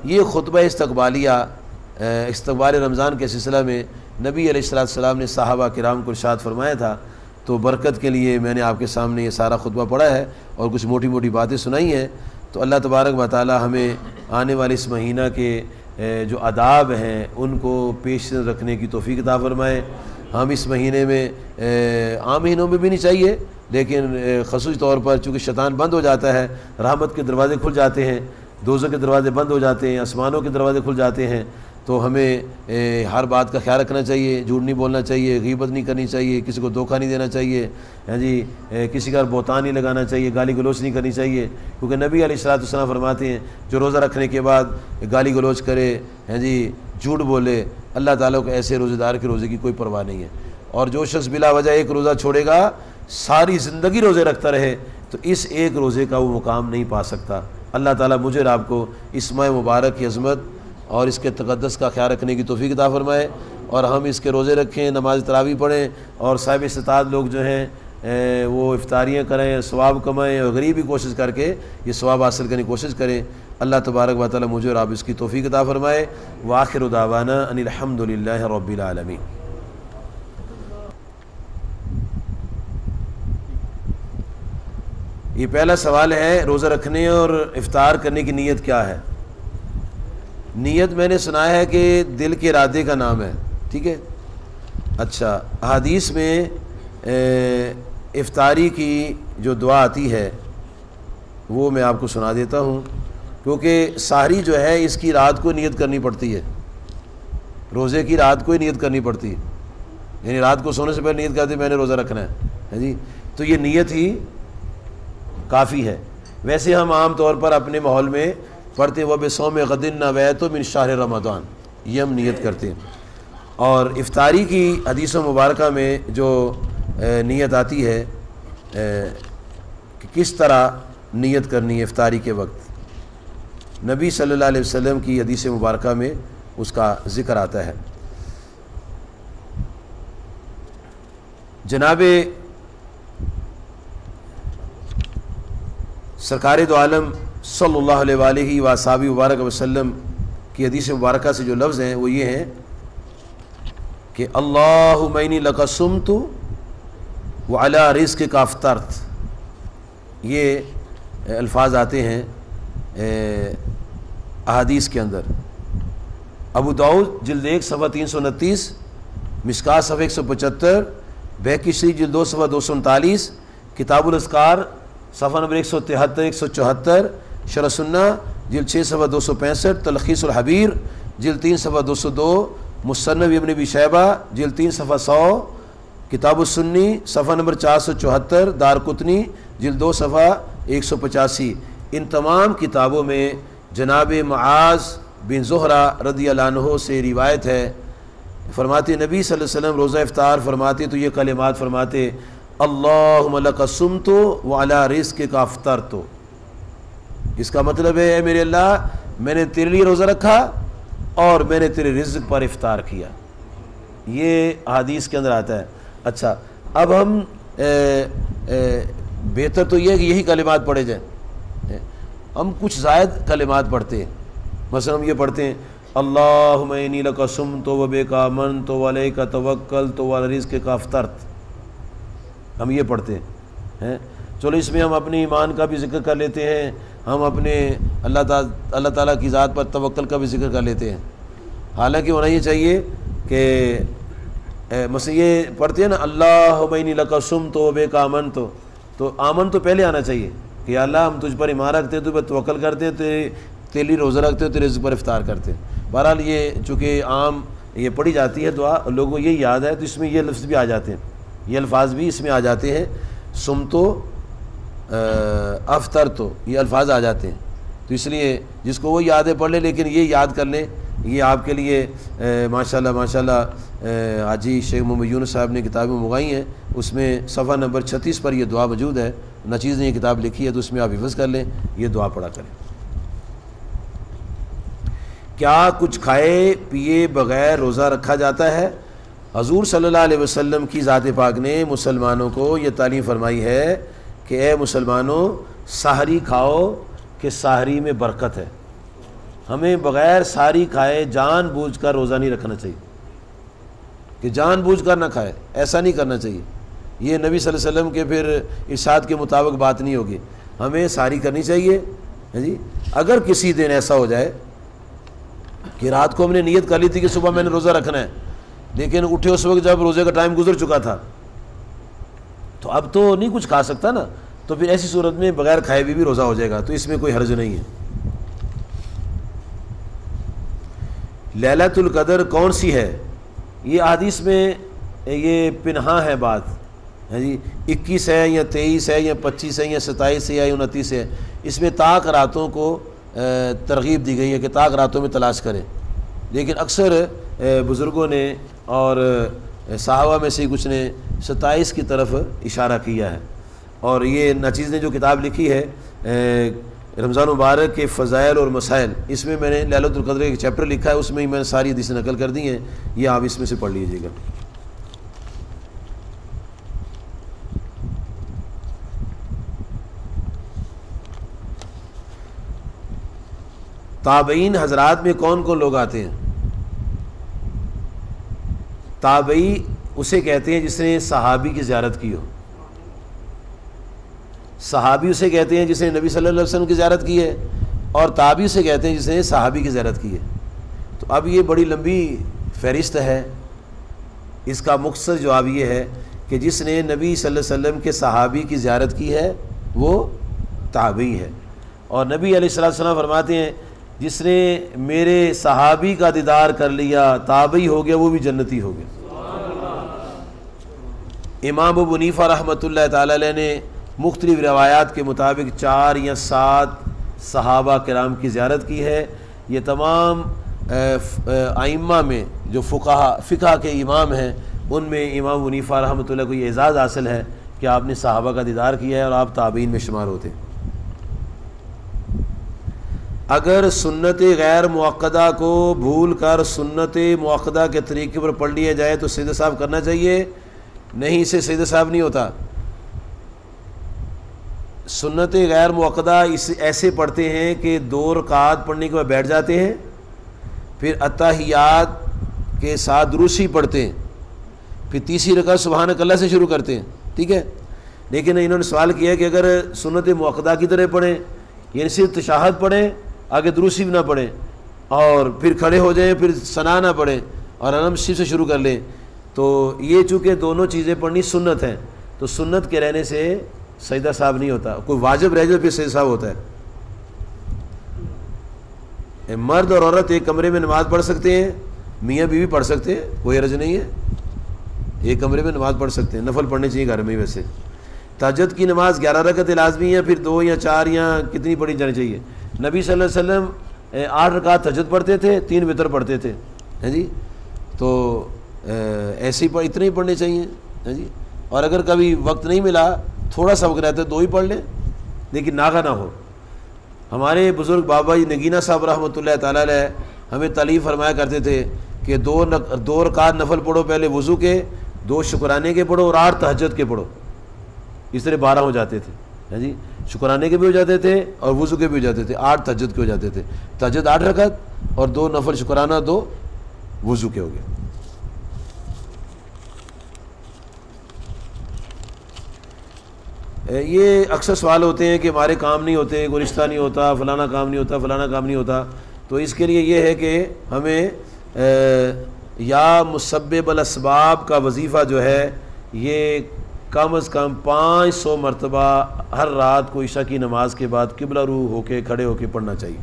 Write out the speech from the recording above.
یہ خطبہ استقبال رمضان کے سلسلہ میں نبی علیہ السلام نے صحابہ کرام کو ارشاد فرمایا تھا، تو برکت کے لیے میں نے آپ کے سامنے یہ سارا خطبہ پڑھا ہے اور کچھ موٹی موٹی باتیں سنائی ہیں۔ تو اللہ تبارک و تعالی ہمیں آنے والے اس مہینہ کے جو آداب ہیں ان کو پیش رکھنے کی توفیق عطا فرمائے۔ ہم اس مہینے میں عام مہینوں میں بھی نہیں چاہیے، لیکن خصوصی طور پر چونکہ شیطان بند ہو جاتا ہے، رحمت کے دروازے کھل جاتے ہیں، دوزخ کے دروازے بند ہو جاتے ہیں، آسمانوں کے دروازے کھل جاتے ہیں، تو ہمیں ہر بات کا خیال رکھنا چاہیے، جھوٹ نہیں بولنا چاہیے، غیبت نہیں کرنی چاہیے، کسی کو دھوکہ نہیں دینا چاہیے، ہاں جی، کسی کا بہتان نہیں لگانا چاہیے، گالی گلوچ نہیں کرنی چاہیے، کیونکہ نبی علیہ السلام فرماتے ہیں جو روزہ رکھنے کے بعد گالی گلوچ کرے، ہاں جی، جھوٹ بولے، اللہ تعالیٰ کو ایسے روزے دار کے روزے کی کوئی پرواہ نہیں ہے۔ اور جو شخص بلا وجہ ایک روزہ چھوڑے گا، ساری زندگی روزے رکھتا رہے، تو اس ایک روزے کا وہ مقام نہیں پا سکتا۔ اللہ تعالیٰ مجھے اور آپ کو اس ماہ مبارک کی عظمت اور اس کے تقدس کا خیال رکھنے کی توفیق عطا فرمائے، اور ہم اس کے روزے رکھیں، نماز تراویح پڑھیں، اور صاحب استطاعت لوگ جو ہیں وہ افطاریاں کریں، ثواب کمائیں، اور غریب بھی کوشش کر کے یہ ثواب حاصل کرنے کی کوشش کریں۔ اللہ تبارک و تعالیٰ مجھے اور آپ اس کی توفیق عطا فرمائے۔ وآخر دعوانا ان الحمد للہ رب العالمین۔ یہ پہلا سوال ہے، روزہ رکھنے اور افطار کرنے کی نیت کیا ہے؟ نیت میں نے سنا ہے کہ دل کے ارادے کا نام ہے، ٹھیک ہے؟ اچھا، احادیث میں افطاری کی جو دعا آتی ہے وہ میں آپ کو سنا دیتا ہوں، کیونکہ سحری جو ہے اس کی رات کو نیت کرنی پڑتی ہے، روزے کی رات کو ہی نیت کرنی پڑتی ہے، یعنی رات کو سونے سے پہلے نیت کرتے میں نے روزہ رکھنا ہے جی، تو یہ نیت ہی کافی ہے۔ ویسے ہم عام طور پر اپنے ماحول میں پڑھتے ہیں وَبِصَوْمِ غَدٍ نَوَيْتُ مِنْ شَهْرِ رمضان، یہ ہم نیت کرتے ہیں۔ اور افطاری کی حدیث مبارکہ میں جو نیت آتی ہے کہ کس طرح نیت کرنی ہے افطاری کے وقت، نبی صلی اللہ علیہ وسلم کی حدیث مبارکہ میں اس کا ذکر آتا ہے۔ جناب سرکار دو عالم صلی اللہ علیہ وآلہ وآصحابہ وبارک وسلم کی حدیث مبارکہ سے جو لفظ ہیں وہ یہ ہیں کہ اللہم انی لک صمت وعلی رزقک افطرت، یہ الفاظ آتے ہیں احادیث کے اندر۔ ابو داؤد جلد 1 صفحہ 329، مشکاۃ صفحہ 175، بہقی شریف جلد 2 صفحہ 239، کتاب الاذکار صفحہ نمبر 173 174، شرح سنہ جلد 6 صفحہ 265، تلخیص الحبیر جلد 3 صفحہ 202، مصنف ابن ابی شیبہ جلد 3 صفحہ 100، کتاب السنی صفحہ نمبر 474، دارقطنی جلد 2 صفحہ 185۔ ان تمام کتابوں میں جناب معاذ بن زہرہ رضی اللہ عنہ سے روایت ہے، فرماتے نبی صلی اللہ علیہ وسلم روزہ افطار فرماتے تو یہ کلمات فرماتے، اللہم لک صمت وعلی رزقک افطرت۔ اس کا مطلب ہے اے میرے اللہ، میں نے تیرے لیے روزہ رکھا اور میں نے تیرے رزق پر افطار کیا، یہ حدیث کے اندر آتا ہے۔ اچھا، اب ہم بہتر تو یہ ہے کہ یہی کلمات پڑھے جائیں، ہم کچھ زائد کلمات پڑھتے ہیں، مثلا ہم یہ پڑھتے ہیں اللہم انی لک صمت وبک آمنت وعلیک توکلت وعلی رزقک افطرت، ہم یہ پڑھتے ہیں۔ چلو اس میں ہم اپنے ایمان کا بھی ذکر کر لیتے ہیں، ہم اپنے اللہ تعالیٰ کی ذات پر توکل کا بھی ذکر کر لیتے ہیں، حالانکہ ہونا یہ چاہیے کہ مثلا یہ پڑھتے ہیں نا اللہم انی لک صمت وبک آمنت، تو آمن تو پہلے آنا چاہیے کہ اللہ ہم تجھ پر ایمان رکھتے ہیں، تجھ پر توکل کرتے ہیں، تیرے لیے روزہ رکھتے ہیں، تیرے رزق پر افطار کرتے ہیں۔ بہرحال یہ چونکہ عام یہ پڑھی جاتی ہے دعا، لوگوں کو یہی یاد ہے، تو اس میں یہ لفظ بھی آ جاتے ہیں، یہ الفاظ بھی اس میں آ جاتے ہیں، صمتو افطرتو، یہ الفاظ آ جاتے ہیں، تو اس لیے جس کو وہ یاد ہے پڑھ لے، لیکن یہ یاد کر لیں، یہ آپ کے لیے ماشاءاللہ حاجی شیخ محمد یونس صاحب نے کتابیں منگائی ہیں، اس میں صفحہ نمبر 36 پر یہ دعا موجود ہے، نچیز نے یہ کتاب لکھی ہے، تو اس میں آپ حفظ کر لیں، یہ دعا پڑھا کریں۔ کیا کچھ کھائے پیے بغیر روزہ رکھا جاتا ہے؟ حضور صلی اللہ علیہ وسلم کی ذات پاک نے مسلمانوں کو یہ تعلیم فرمائی ہے کہ اے مسلمانوں، سحری کھاؤ کہ سحری میں برکت ہے، ہمیں بغیر ساری کھائے جان بوجھ کر روزہ نہیں رکھنا چاہیے، کہ جان بوجھ کر نہ کھائے، ایسا نہیں کرنا چاہیے۔ یہ نبی صلی اللہ علیہ وسلم کے پھر ارشاد کے مطابق بات نہیں ہوگی، ہمیں ساری کرنی چاہیے جی۔ اگر کسی دن ایسا ہو جائے کہ رات کو ہم نے نیت کر لی تھی کہ صبح میں نے روزہ رکھنا ہے، لیکن اٹھے اس وقت جب روزے کا ٹائم گزر چکا تھا، تو اب تو نہیں کچھ کھا سکتا نا، تو پھر ایسی صورت میں بغیر کھائے بھی روزہ ہو جائے گا، تو اس میں کوئی حرج نہیں ہے۔ لیلۃ القدر کون سی ہے؟ یہ حدیث میں یہ پنہا ہے بات ہے جی، 21 ہے یا 23 ہے یا 25 ہے یا 27 ہے یا 29 ہے، اس میں طاق راتوں کو ترغیب دی گئی ہے کہ طاق راتوں میں تلاش کریں، لیکن اکثر بزرگوں نے اور صحابہ میں سے کچھ نے 27 کی طرف اشارہ کیا ہے۔ اور یہ ناچیز نے جو کتاب لکھی ہے رمضان مبارک کے فضائل اور مسائل، اس میں نے لیلۃ القدر کا ایک چیپٹر لکھا ہے، اس میں ہی میں نے ساری حدیثیں نقل کر دی ہیں، یہ آپ اس میں سے پڑھ لیجیے گا۔ تابعین حضرات میں کون کون لوگ آتے ہیں؟ تابعی اسے کہتے ہیں جس نے صحابی کی زیارت کی ہو، صحابی اسے کہتے ہیں جس نے نبی صلی اللہ علیہ وسلم کی زیارت کی ہے، اور تابعی اسے کہتے ہیں جس نے صحابی کی زیارت کی ہے۔ تو اب یہ بڑی لمبی فہرست ہے، اس کا مختصر جواب یہ ہے کہ جس نے نبی صلی اللہ علیہ وسلم کے صحابی کی زیارت کی ہے وہ تابعی ہے، اور نبی علیہ السلام فرماتے ہیں جس نے میرے صحابی کا دیدار کر لیا تابعی ہو گیا، وہ بھی جنتی ہو گیا۔ امام ابو حنیفہ رحمۃ اللہ تعالی علیہ نے مختلف روایات کے مطابق 4 یا 7 صحابہ کرام کی زیارت کی ہے۔ یہ تمام ائمہ میں جو فقہ کے امام ہیں، ان میں امام ابو حنیفہ رحمۃ اللہ کو یہ اعزاز حاصل ہے کہ آپ نے صحابہ کا دیدار کیا ہے اور آپ تابعین میں شمار ہوتے ہیں۔ اگر سنت غیر معقدہ کو بھول کر سنت معقدہ کے طریقے پر پڑھ لیا جائے تو سجدہ صاحب کرنا چاہیے؟ نہیں، اسے سجدہ صاحب نہیں ہوتا۔ سنت غیر معقدہ ایسے پڑھتے ہیں کہ 2 رکعات پڑھنے کے بعد بیٹھ جاتے ہیں، پھر اتحیات کے ساتھ دروسی پڑھتے ہیں، پھر تیسری رکعت سبحانک اللہ سے شروع کرتے ہیں، ٹھیک ہے۔ لیکن انہوں نے سوال کیا کہ اگر سنت معقدہ کی طرح پڑھیں، یعنی صرف تشہد پڑھیں، آگے دروسی بھی نہ پڑھیں، اور پھر کھڑے ہو جائیں، پھر ثنا نہ پڑھیں اور علم شریف سے شروع کر لیں، تو یہ چونکہ دونوں چیزیں پڑھنی سنت ہیں، تو سنت کے رہنے سے سجدہ صاحب نہیں ہوتا۔ کوئی واجب رہ جائے پھر سجدہ صاحب ہوتا ہے۔ مرد اور عورت ایک کمرے میں نماز پڑھ سکتے ہیں، میاں بیوی پڑھ سکتے ہیں، کوئی حرج نہیں ہے، ایک کمرے میں نماز پڑھ سکتے ہیں، نفل پڑھنے چاہیے گھر میں۔ ویسے تہجد کی نماز 11 رکعتیں لازمی ہیں، پھر 2 یا 4 یا کتنی پڑھی جانی چاہیے؟ نبی صلی اللہ علیہ وسلم 8 رکعت تہجد پڑھتے تھے، 3 وتر پڑھتے تھے، ہیں جی، تو ایسے ہی اتنے ہی پڑھنے چاہیے، ہیں جی۔ اور اگر کبھی وقت نہیں ملا، تھوڑا سا وقت رہتا ہے، 2 ہی پڑھ لیں، لیکن ناغہ نہ ہو۔ ہمارے بزرگ بابا جی نگینہ صاحب رحمۃ اللہ تعالیٰ علیہ ہمیں تعلیم فرمایا کرتے تھے کہ 2 رکعت نفل پڑھو، پہلے وضو کے، 2 شکرانے کے پڑھو اور 8 تہجد کے پڑھو، اس طرح 12 ہو جاتے تھے، ہیں جی۔ شکرانے کے بھی ہو جاتے تھے اور وضو کے بھی ہو جاتے تھے، 8 تہجد کے ہو جاتے تھے، تہجد 8 رکعت اور 2 نفل شکرانہ، 2 وضو کے ہو گئے۔ یہ اکثر سوال ہوتے ہیں کہ ہمارے کام نہیں ہوتے، کوئی رشتہ نہیں ہوتا، فلانا کام نہیں ہوتا، فلانا کام نہیں ہوتا، تو اس کے لیے یہ ہے کہ ہمیں یا مسبب الاسباب کا وظیفہ جو ہے یہ کم از کم 500 مرتبہ ہر رات کو عشاء کی نماز کے بعد قبلہ رو ہو کے کھڑے ہو کے پڑھنا چاہیے۔